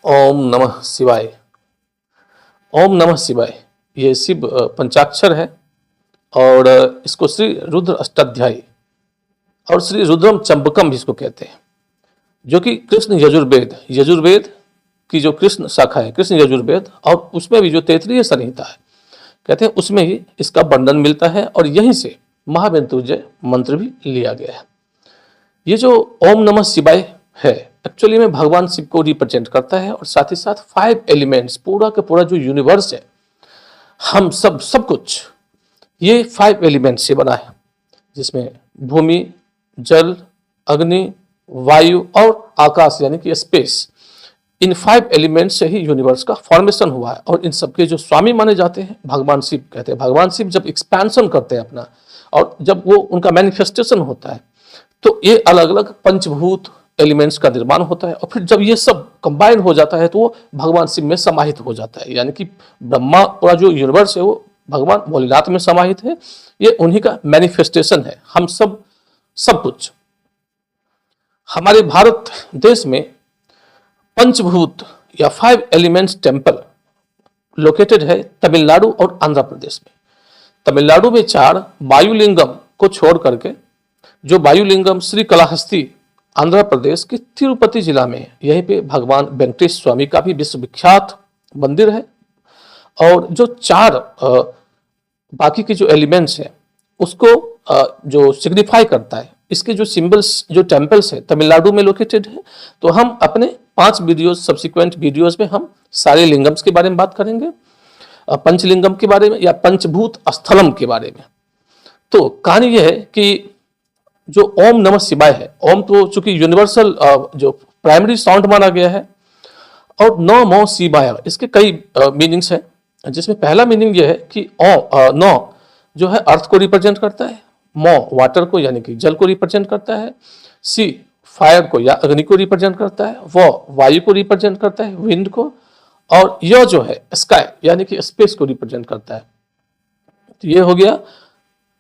ओम नमः शिवाय। ओम नमः शिवाय ये शिव पंचाक्षर है और इसको श्री रुद्र अष्टाध्यायी और श्री रुद्रम चंपकम भी इसको कहते हैं, जो कि कृष्ण यजुर्वेद यजुर्वेद की जो कृष्ण शाखा है, कृष्ण यजुर्वेद, और उसमें भी जो तैतरीय संहिता है कहते हैं, उसमें ही इसका वर्णन मिलता है और यहीं से महामृत्युंजय मंत्र भी लिया गया है। ये जो ओम नमः शिवाय है एक्चुअली में भगवान शिव को रिप्रेजेंट करता है और साथ ही साथ 5 एलिमेंट्स, पूरा का पूरा जो यूनिवर्स है, हम सब कुछ ये 5 एलिमेंट्स से बना है, जिसमें भूमि, जल, अग्नि, वायु और आकाश यानी कि स्पेस, इन 5 एलिमेंट्स से ही यूनिवर्स का फॉर्मेशन हुआ है। और इन सबके जो स्वामी माने जाते हैं भगवान शिव कहते हैं। भगवान शिव जब एक्सपेंशन करते हैं अपना और जब वो उनका मैनिफेस्टेशन होता है तो ये अलग अलग पंचभूत एलिमेंट्स का निर्माण होता है और फिर जब ये सब कंबाइन हो जाता है तो वो भगवान शिव में समाहित हो जाता है। यानी कि ब्रह्मा पूरा जो यूनिवर्स है वो भगवान भोलेनाथ में समाहित है, ये उन्हीं का मैनिफेस्टेशन है। हम सब कुछ हमारे भारत देश में पंचभूत या 5 एलिमेंट्स टेम्पल लोकेटेड है तमिलनाडु और आंध्र प्रदेश में। तमिलनाडु में 4 वायुलिंगम को छोड़ करके जो वायुलिंगम श्री कलाहस्ती आंध्र प्रदेश के तिरुपति जिला में है, यहीं पे भगवान वेंकटेश स्वामी का भी विश्वविख्यात मंदिर है। और जो 4 बाकी के जो एलिमेंट्स हैं उसको जो सिग्निफाई करता है, इसके जो सिंबल्स जो टेम्पल्स है तमिलनाडु में लोकेटेड है। तो हम अपने 5 वीडियोस सब्सिक्वेंट वीडियोस में हम सारे लिंगम्स के बारे में बात करेंगे, पंचलिंगम के बारे में या पंचभूत स्थलम के बारे में। तो कहानी यह है कि जो ओम नमः शिवाय है, ओम तो चूंकि यूनिवर्सल जो प्राइमरी साउंड माना गया है, और नमो शिवाय इसके कई मीनिंग्स हैं, जिसमें पहला मीनिंग यह है कि नौ जो है अर्थ को रिप्रेजेंट करता है, मो वाटर को यानी कि जल को रिप्रेजेंट करता है, सी फायर को या अग्नि को रिप्रेजेंट करता है, वो वायु को रिप्रेजेंट करता है विंड को, और यह जो है स्काई यानी कि स्पेस को रिप्रेजेंट करता है। तो ये हो गया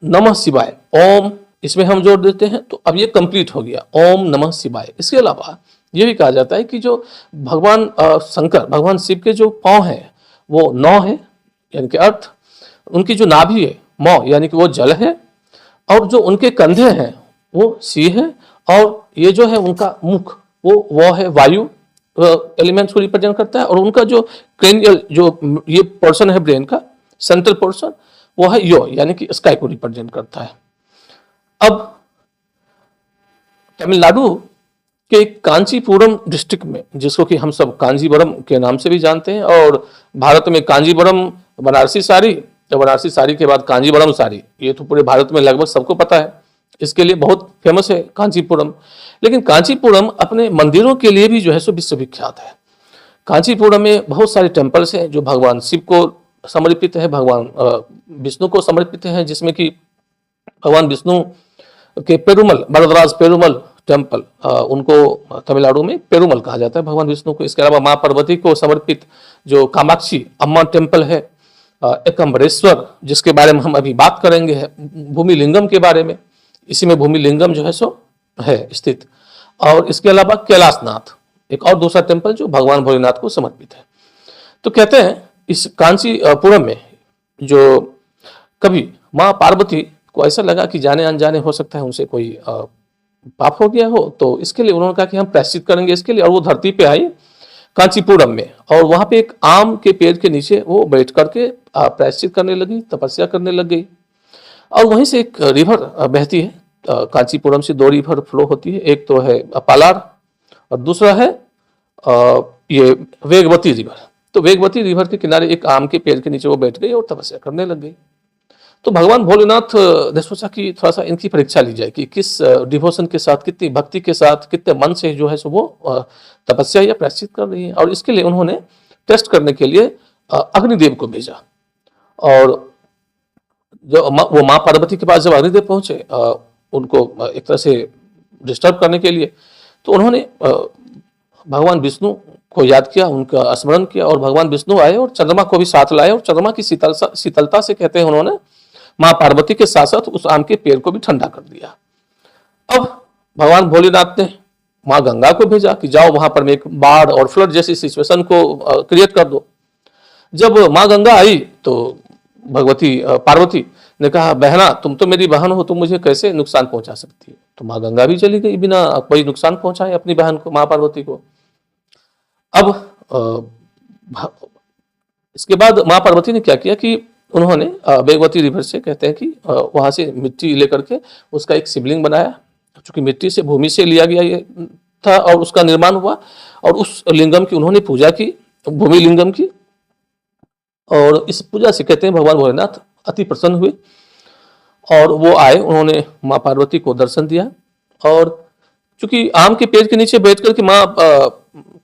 नमः शिवाय ओम, इसमें हम जोड़ देते हैं तो अब ये कंप्लीट हो गया ओम नमः शिवाय। इसके अलावा ये भी कहा जाता है कि जो भगवान शंकर भगवान शिव के जो पांव हैं वो 9 है यानी कि अर्थ, उनकी जो नाभि है मौ यानी कि वो जल है, और जो उनके कंधे हैं वो सी है, और ये जो है उनका मुख वो है वायु एलिमेंट्स को रिप्रेजेंट करता है, और उनका जो क्रेनियल जो ये पोर्शन है ब्रेन का सेंट्रल पोर्शन वो है यो यानी कि स्काई को रिप्रेजेंट करता है। अब तमिलनाडु के कांचीपुरम डिस्ट्रिक्ट में, जिसको कि हम सब कांजीवरम के नाम से भी जानते हैं, और भारत में कांजीवरम बनारसी साड़ी, तो बनारसी साड़ी के बाद कांजीवरम साड़ी, ये तो पूरे भारत में लगभग सबको पता है, इसके लिए बहुत फेमस है कांचीपुरम। लेकिन कांचीपुरम अपने मंदिरों के लिए भी जो है सो विश्वविख्यात है। कांचीपुरम में बहुत सारे टेम्पल्स हैं जो भगवान शिव को समर्पित है, भगवान विष्णु को समर्पित है, जिसमें कि भगवान विष्णु के पेरुमल वरदराज पेरुमल टेम्पल, उनको तमिलनाडु में पेरुमल कहा जाता है भगवान विष्णु को। इसके अलावा माँ पार्वती को समर्पित जो कामाक्षी अम्मा टेम्पल है, एकम्बरेश्वर जिसके बारे में हम अभी बात करेंगे है, भूमि लिंगम के बारे में, इसी में भूमि लिंगम जो है सो है स्थित। और इसके अलावा कैलाशनाथ एक और दूसरा टेम्पल जो भगवान भोलेनाथ को समर्पित है। तो कहते हैं इस कांचीपुरम में जो कभी माँ पार्वती को ऐसा लगा कि जाने अनजाने हो सकता है उनसे कोई पाप हो गया हो, तो इसके लिए उन्होंने कहा कि हम प्रायश्चित करेंगे इसके लिए, और वो धरती पे आई कांचीपुरम में, और वहां पे एक आम के पेड़ के नीचे वो बैठ करके प्रायश्चित करने लगी, तपस्या करने लग गई। और वहीं से एक रिवर बहती है, कांचीपुरम से 2 रिवर फ्लो होती है, एक तो है पालार और दूसरा है ये वेगवती रिवर। तो वेगवती रिवर के किनारे एक आम के पेड़ के नीचे वो बैठ गई और तपस्या करने लग गई। तो भगवान भोलेनाथ ने सोचा कि थोड़ा सा इनकी परीक्षा ली जाए कि किस डिवोशन के साथ, कितनी भक्ति के साथ, कितने मन से जो है सो वो तपस्या या प्रायश्चित कर रही है। और इसके लिए उन्होंने टेस्ट करने के लिए अग्निदेव को भेजा, और जो वो माँ पार्वती के पास जब अग्निदेव पहुंचे उनको एक तरह से डिस्टर्ब करने के लिए, तो उन्होंने भगवान विष्णु को याद किया, उनका स्मरण किया, और भगवान विष्णु आए और चंद्रमा को भी साथ लाए, और चंद्रमा की शीतलता से कहते हैं उन्होंने माँ पार्वती के साथ साथ उस आम के पेड़ को भी ठंडा कर दिया। अब भगवान भोलेनाथ ने माँ गंगा को भेजा कि जाओ वहां पर में एक बाढ़ और फ्लड जैसी सिचुएशन को क्रिएट कर दो। जब माँ गंगा आई तो भगवती पार्वती ने कहा, बहना तुम तो मेरी बहन हो, तुम मुझे कैसे नुकसान पहुंचा सकती हो। तो माँ गंगा भी चली गई बिना कोई नुकसान पहुंचाए अपनी बहन को, माँ पार्वती को। अब इसके बाद माँ पार्वती ने क्या किया कि उन्होंने बेगवती रिवर से, कहते हैं कि वहां से मिट्टी लेकर के उसका एक शिवलिंग बनाया। चूंकि मिट्टी से, भूमि से लिया गया ये था और उसका निर्माण हुआ, और उस लिंगम की उन्होंने पूजा की, भूमि लिंगम की। और इस पूजा से कहते हैं भगवान भोलेनाथ अति प्रसन्न हुए और वो आए, उन्होंने माँ पार्वती को दर्शन दिया। और चूंकि आम के पेड़ के नीचे बैठ करके माँ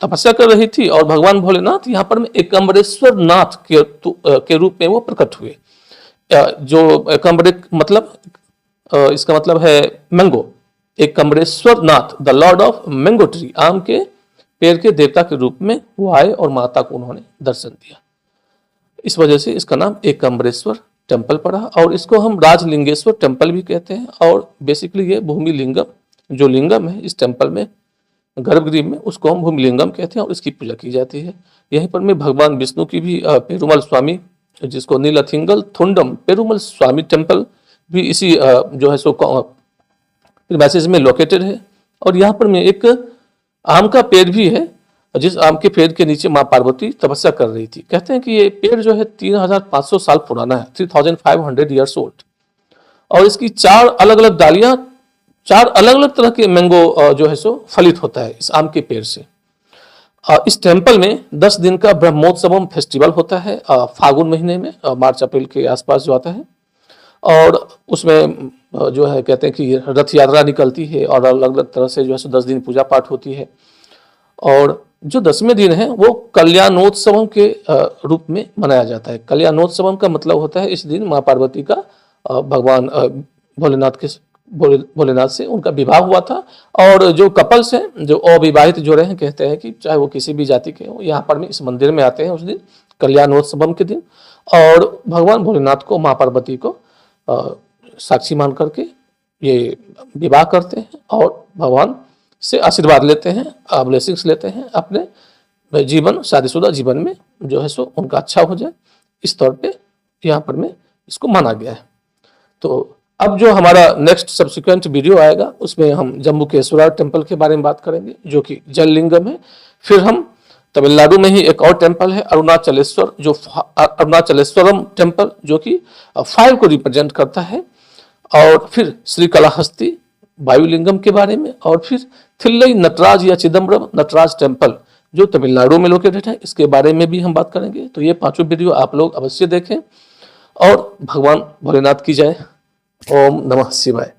तपस्या कर रही थी और भगवान भोलेनाथ यहाँ पर एकम्बरेश्वर नाथ के रूप में वो प्रकट हुए। जो एकम्बरे मतलब इसका मतलब है mango, Ekambareshwar Nath, the lord of mango tree, आम के पेड़ के देवता के रूप में वो आए और माता को उन्होंने दर्शन दिया। इस वजह से इसका नाम एकम्बरेश्वर टेम्पल पड़ा, और इसको हम राजलिंगेश्वर टेम्पल भी कहते हैं। और बेसिकली ये भूमि लिंगम, जो लिंगम है इस टेम्पल में, गर्भगृह में, उसको हम भूमि लिंगम कहते हैं और इसकी पूजा की जाती है। यहीं पर में भगवान विष्णु की भी पेरुमल स्वामी, जिसको नीलथिंगल थुंडम पेरुमल स्वामी टेम्पल भी इसी जो है सो मैसेज में लोकेटेड है। और यहाँ पर में एक आम का पेड़ भी है, जिस आम के पेड़ के नीचे माँ पार्वती तपस्या कर रही थी। कहते हैं कि ये पेड़ जो है 3500 साल पुराना है, 3500 ईयर्स ओल्ड। और इसकी 4 अलग अलग डालियां, 4 अलग अलग तरह के मैंगो जो है सो फलित होता है इस आम के पेड़ से। इस टेम्पल में 10 दिन का ब्रह्मोत्सवम फेस्टिवल होता है फागुन महीने में, मार्च अप्रैल के आसपास जो आता है। और उसमें जो है कहते हैं कि रथ यात्रा निकलती है और अलग अलग तरह से जो है सो 10 दिन पूजा पाठ होती है। और जो 10वें दिन है वो कल्याणोत्सवम के रूप में मनाया जाता है। कल्याणोत्सवम का मतलब होता है इस दिन माँ पार्वती का भगवान भोलेनाथ से उनका विवाह हुआ था। और जो कपल्स हैं, जो अविवाहित जोड़े हैं, कहते हैं कि चाहे वो किसी भी जाति के हो, यहाँ पर में इस मंदिर में आते हैं उस दिन, कल्याणोत्सवम के दिन, और भगवान भोलेनाथ को, माँ पार्वती को साक्षी मान करके ये विवाह करते हैं और भगवान से आशीर्वाद लेते हैं, ब्लेसिंग्स लेते हैं अपने जीवन, शादीशुदा जीवन में जो है सो उनका अच्छा हो जाए। इस तौर पे यहाँ पर में इसको माना गया है। तो अब जो हमारा नेक्स्ट सब्सिक्वेंट वीडियो आएगा उसमें हम जम्बुकेश्वरा टेम्पल के बारे में बात करेंगे, जो कि जल लिंगम है। फिर हम तमिलनाडु में ही एक और टेम्पल है अरुणाचलेश्वर, जो अरुणाचलेश्वरम टेम्पल, जो कि फायर को रिप्रेजेंट करता है। और फिर श्रीकालाहस्ती वायुलिंगम के बारे में, और फिर थिल्लई नटराज या चिदम्बरम नटराज टेम्पल जो तमिलनाडु में लोकेटेड है, इसके बारे में भी हम बात करेंगे। तो ये 5 वीडियो आप लोग अवश्य देखें और भगवान भोलेनाथ की जय। ओम नमः शिवाय।